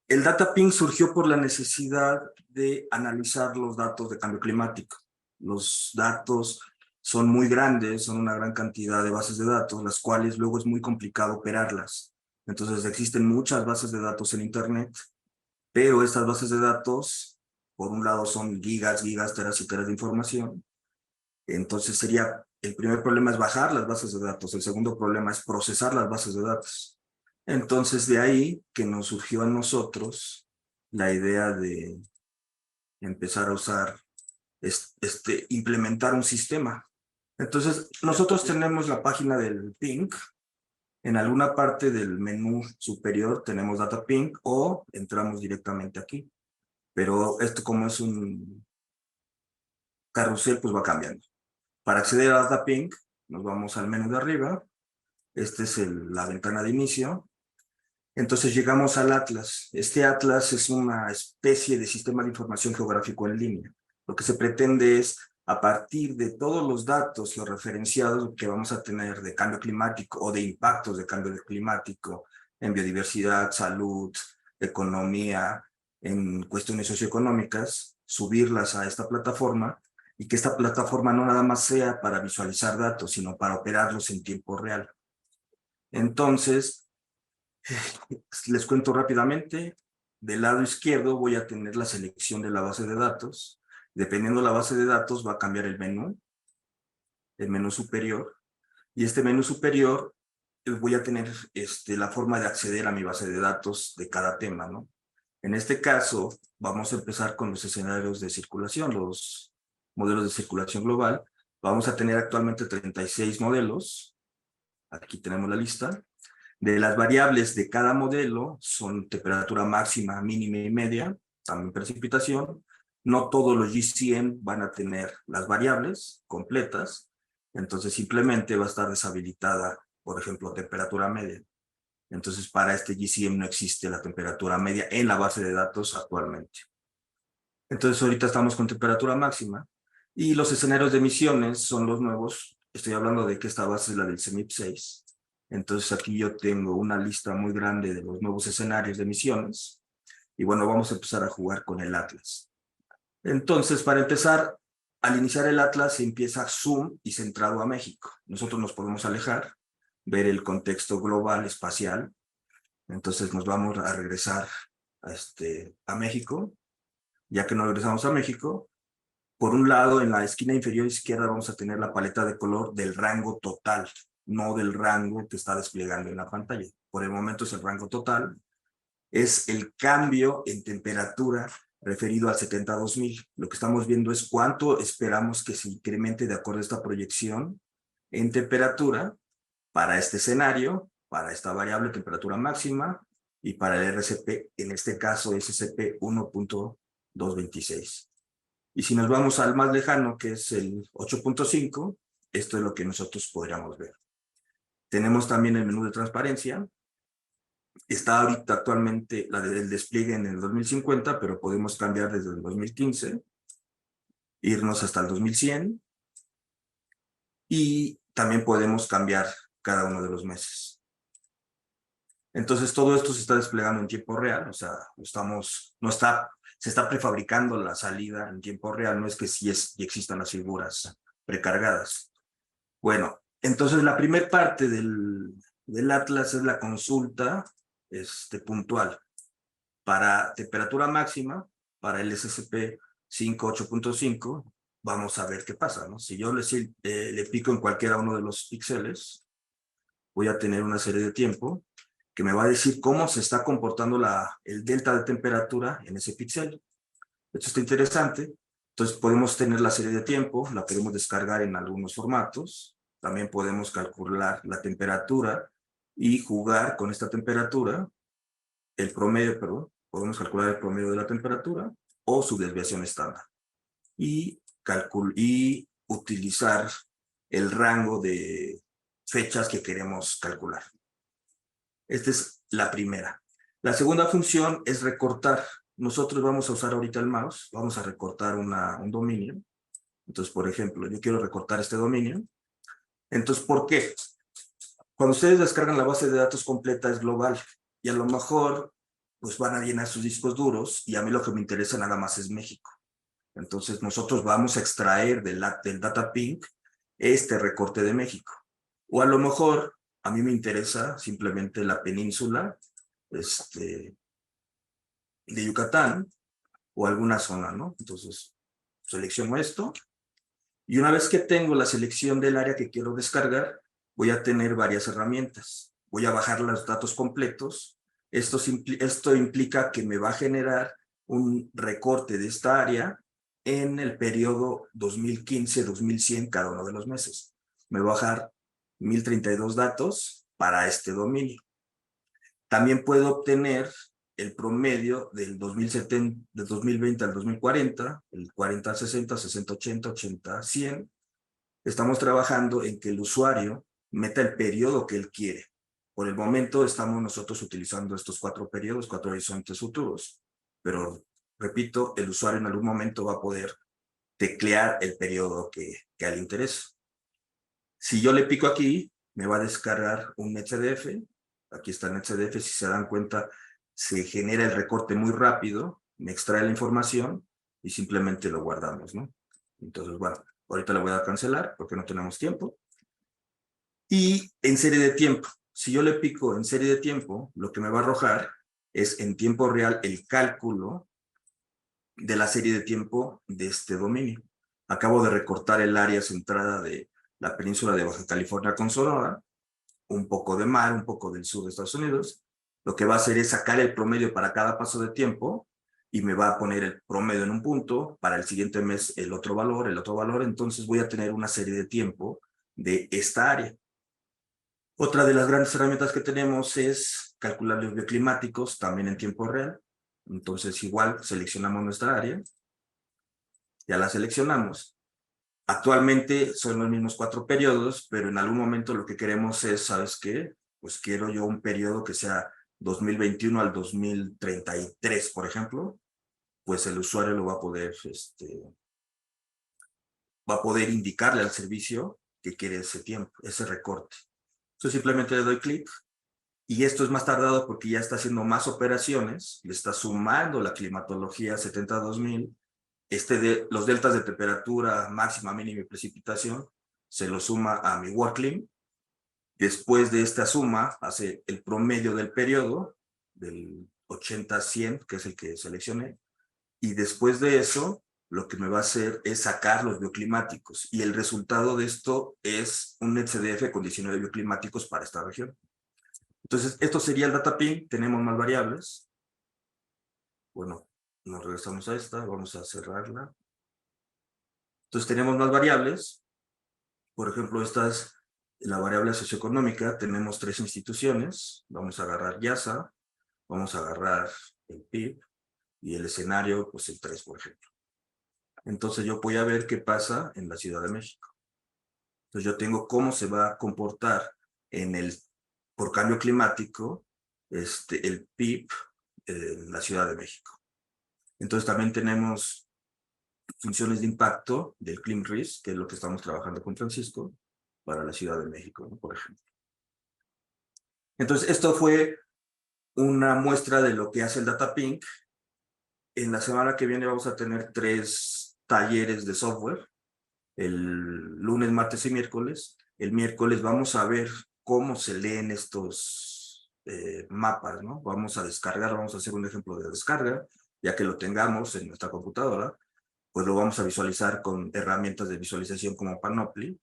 el DataPink surgió por la necesidad de analizar los datos de cambio climático. Los datos son muy grandes, son una gran cantidad de bases de datos, las cuales luego es muy complicado operarlas. Entonces existen muchas bases de datos en Internet, pero estas bases de datos, por un lado son gigas, teras y teras de información. Entonces el primer problema es bajar las bases de datos, el segundo problema es procesar las bases de datos. Entonces de ahí que nos surgió a nosotros la idea de empezar a usar, implementar un sistema. Entonces nosotros tenemos la página del PINC, En alguna parte del menú superior tenemos Data Ping o entramos directamente aquí. Pero esto, como es un carrusel, pues va cambiando. Para acceder a Data Ping, nos vamos al menú de arriba. Esta es la ventana de inicio. Entonces llegamos al Atlas. Este Atlas es una especie de sistema de información geográfico en línea. Lo que se pretende es, a partir de todos los datos, los referenciados que vamos a tener de cambio climático o de impactos de cambio climático en biodiversidad, salud, economía, en cuestiones socioeconómicas, subirlas a esta plataforma y que esta plataforma no nada más sea para visualizar datos, sino para operarlos en tiempo real. Entonces, les cuento rápidamente. Del lado izquierdo voy a tener la selección de la base de datos. Dependiendo de la base de datos va a cambiar el menú superior. Y este menú superior voy a tener la forma de acceder a mi base de datos de cada tema, ¿no? En este caso, vamos a empezar con los escenarios de circulación, los modelos de circulación global. Vamos a tener actualmente 36 modelos. Aquí tenemos la lista. De las variables de cada modelo son temperatura máxima, mínima y media, también precipitación. No todos los GCM van a tener las variables completas, entonces simplemente va a estar deshabilitada, por ejemplo, temperatura media. Entonces para este GCM no existe la temperatura media en la base de datos actualmente. Entonces ahorita estamos con temperatura máxima y los escenarios de emisiones son los nuevos. Estoy hablando de que esta base es la del CEMIP 6. Entonces aquí yo tengo una lista muy grande de los nuevos escenarios de emisiones. Y bueno, vamos a empezar a jugar con el Atlas. Entonces, para empezar, al iniciar el Atlas se empieza zoom y centrado a México. Nosotros nos podemos alejar, ver el contexto global, espacial. Entonces nos vamos a regresar a México. Ya que nos regresamos a México, por un lado, en la esquina inferior izquierda vamos a tener la paleta de color del rango total, no del rango que está desplegando en la pantalla. Por el momento es el rango total. Es el cambio en temperatura referido al 72000. Lo que estamos viendo es cuánto esperamos que se incremente de acuerdo a esta proyección en temperatura para este escenario, para esta variable temperatura máxima y para el RCP, en este caso SCP 1.226. Y si nos vamos al más lejano, que es el 8.5, esto es lo que nosotros podríamos ver. Tenemos también el menú de transparencia. Está ahorita actualmente el despliegue en el 2050, pero podemos cambiar desde el 2015, irnos hasta el 2100, y también podemos cambiar cada uno de los meses. Entonces todo esto se está desplegando en tiempo real, o sea, se está prefabricando la salida en tiempo real, no es que sí existan las figuras precargadas. Bueno, entonces la primera parte del Atlas es la consulta puntual. Para temperatura máxima, para el SCP 8.5, vamos a ver qué pasa, ¿no? Si yo le pico en cualquiera uno de los píxeles, voy a tener una serie de tiempo que me va a decir cómo se está comportando el delta de temperatura en ese píxel. Esto está interesante. Entonces podemos tener la serie de tiempo, la podemos descargar en algunos formatos. También podemos calcular la temperatura y jugar con esta temperatura, podemos calcular el promedio de la temperatura o su desviación estándar. Y utilizar el rango de fechas que queremos calcular. Esta es la primera. La segunda función es recortar. Nosotros vamos a usar ahorita el mouse, vamos a recortar un dominio. Entonces, por ejemplo, yo quiero recortar este dominio. Entonces, ¿por qué? Cuando ustedes descargan la base de datos completa es global y a lo mejor pues van a llenar sus discos duros y a mí lo que me interesa nada más es México. Entonces, nosotros vamos a extraer del Data Ping este recorte de México. O a lo mejor a mí me interesa simplemente la península de Yucatán o alguna zona, ¿no? Entonces, selecciono esto y una vez que tengo la selección del área que quiero descargar, voy a tener varias herramientas. Voy a bajar los datos completos. Esto implica que me va a generar un recorte de esta área en el periodo 2015-2100 cada uno de los meses. Me va a bajar 1032 datos para este dominio. También puedo obtener el promedio del 2020 al 2040, el 40-60, 60-80, 80-100. Estamos trabajando en que el usuario meta el periodo que él quiere. Por el momento estamos nosotros utilizando estos 4 periodos, 4 horizontes futuros, pero repito, el usuario en algún momento va a poder teclear el periodo que a él le interesa. Si yo le pico aquí, me va a descargar un NetCDF. Aquí está el NetCDF, si se dan cuenta, se genera el recorte muy rápido, me extrae la información y simplemente lo guardamos, ¿no? Entonces, bueno, ahorita le voy a cancelar porque no tenemos tiempo. Y en serie de tiempo, si yo le pico en serie de tiempo, lo que me va a arrojar es en tiempo real el cálculo de la serie de tiempo de este dominio. Acabo de recortar el área centrada de la península de Baja California con Sonora, un poco de mar, un poco del sur de Estados Unidos. Lo que va a hacer es sacar el promedio para cada paso de tiempo y me va a poner el promedio en un punto, para el siguiente mes el otro valor, entonces voy a tener una serie de tiempo de esta área. Otra de las grandes herramientas que tenemos es calcular los bioclimáticos también en tiempo real. Entonces igual seleccionamos nuestra área, ya la seleccionamos. Actualmente son los mismos 4 periodos, pero en algún momento lo que queremos es, ¿sabes qué? Pues quiero yo un periodo que sea 2021 al 2033, por ejemplo, pues el usuario lo va a poder indicarle al servicio que quiere ese tiempo, ese recorte. Entonces simplemente le doy clic y esto es más tardado porque ya está haciendo más operaciones, le está sumando la climatología 70-2000, los deltas de temperatura máxima, mínima y precipitación, se lo suma a mi WorldClim. Después de esta suma, hace el promedio del periodo, del 80-100, que es el que seleccioné, y después de eso, lo que me va a hacer es sacar los bioclimáticos, y el resultado de esto es un NetCDF con 19 bioclimáticos para esta región. Entonces, esto sería el DataPing, tenemos más variables. Bueno, nos regresamos a esta, vamos a cerrarla. Entonces tenemos más variables, por ejemplo, esta es la variable socioeconómica, tenemos 3 instituciones, vamos a agarrar YASA, vamos a agarrar el PIB y el escenario, pues el 3, por ejemplo. Entonces yo voy a ver qué pasa en la Ciudad de México. Entonces yo tengo cómo se va a comportar por cambio climático, el PIB en la Ciudad de México. Entonces también tenemos funciones de impacto del ClimRISC, que es lo que estamos trabajando con Francisco, para la Ciudad de México, ¿no? Por ejemplo. Entonces, esto fue una muestra de lo que hace el DataPink. En la semana que viene vamos a tener 3 talleres de software, el lunes, martes y miércoles. El miércoles vamos a ver cómo se leen estos mapas, ¿no? Vamos a descargar, vamos a hacer un ejemplo de descarga, ya que lo tengamos en nuestra computadora, pues lo vamos a visualizar con herramientas de visualización como Panoply,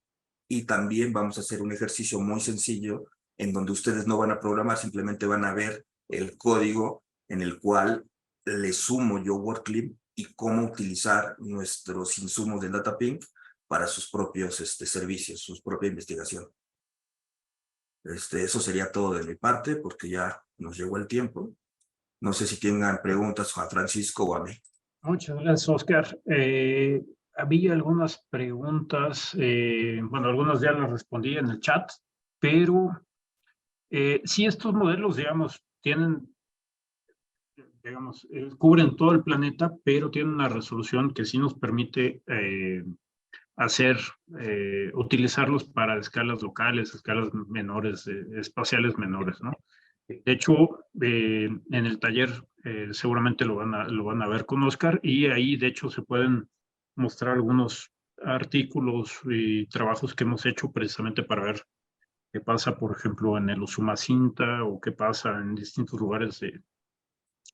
y también vamos a hacer un ejercicio muy sencillo en donde ustedes no van a programar, simplemente van a ver el código en el cual le sumo yo WorldClim y cómo utilizar nuestros insumos del DataPink para sus propios servicios, su propia investigación. Eso sería todo de mi parte porque ya nos llegó el tiempo. No sé si tengan preguntas a Francisco o a mí. Muchas gracias, Oscar. Había algunas preguntas, bueno, algunas ya las respondí en el chat, pero si estos modelos, digamos, cubren todo el planeta, pero tienen una resolución que sí nos permite utilizarlos para escalas locales, escalas menores, espaciales menores, ¿no? De hecho, en el taller seguramente lo van a ver con Oscar, y ahí de hecho se pueden mostrar algunos artículos y trabajos que hemos hecho precisamente para ver qué pasa, por ejemplo, en el Usumacinta o qué pasa en distintos lugares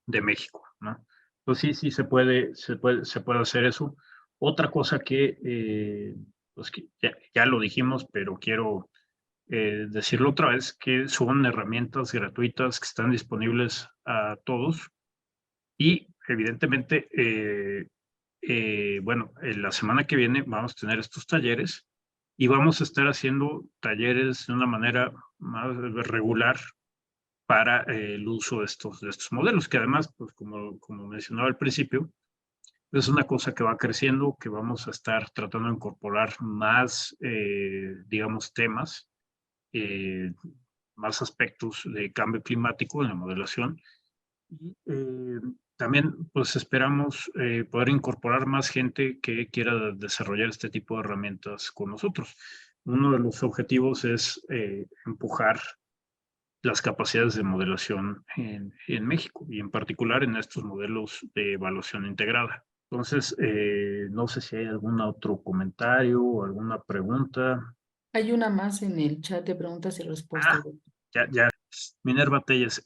de México, ¿no? Entonces sí se puede hacer eso. Otra cosa pues que ya lo dijimos, pero quiero decirlo otra vez, que son herramientas gratuitas que están disponibles a todos, y evidentemente, bueno, la semana que viene vamos a tener estos talleres y vamos a estar haciendo talleres de una manera más regular para el uso de estos modelos, que además, pues como mencionaba al principio, es una cosa que va creciendo, que vamos a estar tratando de incorporar más, digamos, temas, más aspectos de cambio climático en la modelación. Y también, pues esperamos poder incorporar más gente que quiera desarrollar este tipo de herramientas con nosotros. Uno de los objetivos es empujar las capacidades de modelación en México y en particular en estos modelos de evaluación integrada. Entonces, no sé si hay algún otro comentario o alguna pregunta. Hay una más en el chat de preguntas y respuestas. Ya. Minerva Telles.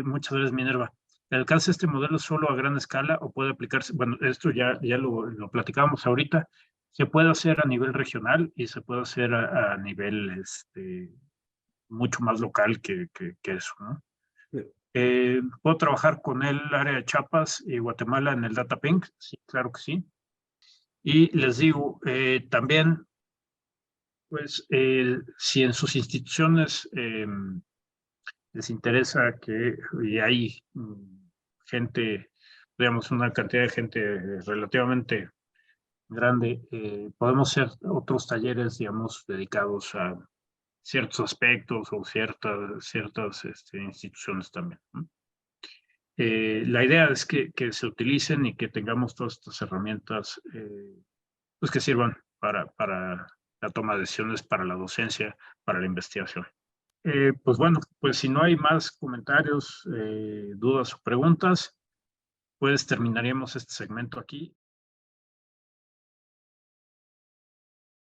Muchas gracias, Minerva. ¿Alcanza este modelo solo a gran escala o puede aplicarse? Bueno, esto ya lo platicábamos ahorita. Se puede hacer a nivel regional y se puede hacer a nivel mucho más local que eso, ¿no? ¿Puedo trabajar con el área de Chiapas y Guatemala en el DataPink? Sí, claro que sí. Y les digo, también, pues, si en sus instituciones les interesa y hay gente, digamos, una cantidad de gente relativamente grande, podemos hacer otros talleres, digamos, dedicados a ciertos aspectos o ciertas instituciones también, ¿no? La idea es que se utilicen y que tengamos todas estas herramientas pues que sirvan para la toma de decisiones, para la docencia, para la investigación. Pues bueno, pues si no hay más comentarios, dudas o preguntas, pues terminaríamos este segmento aquí.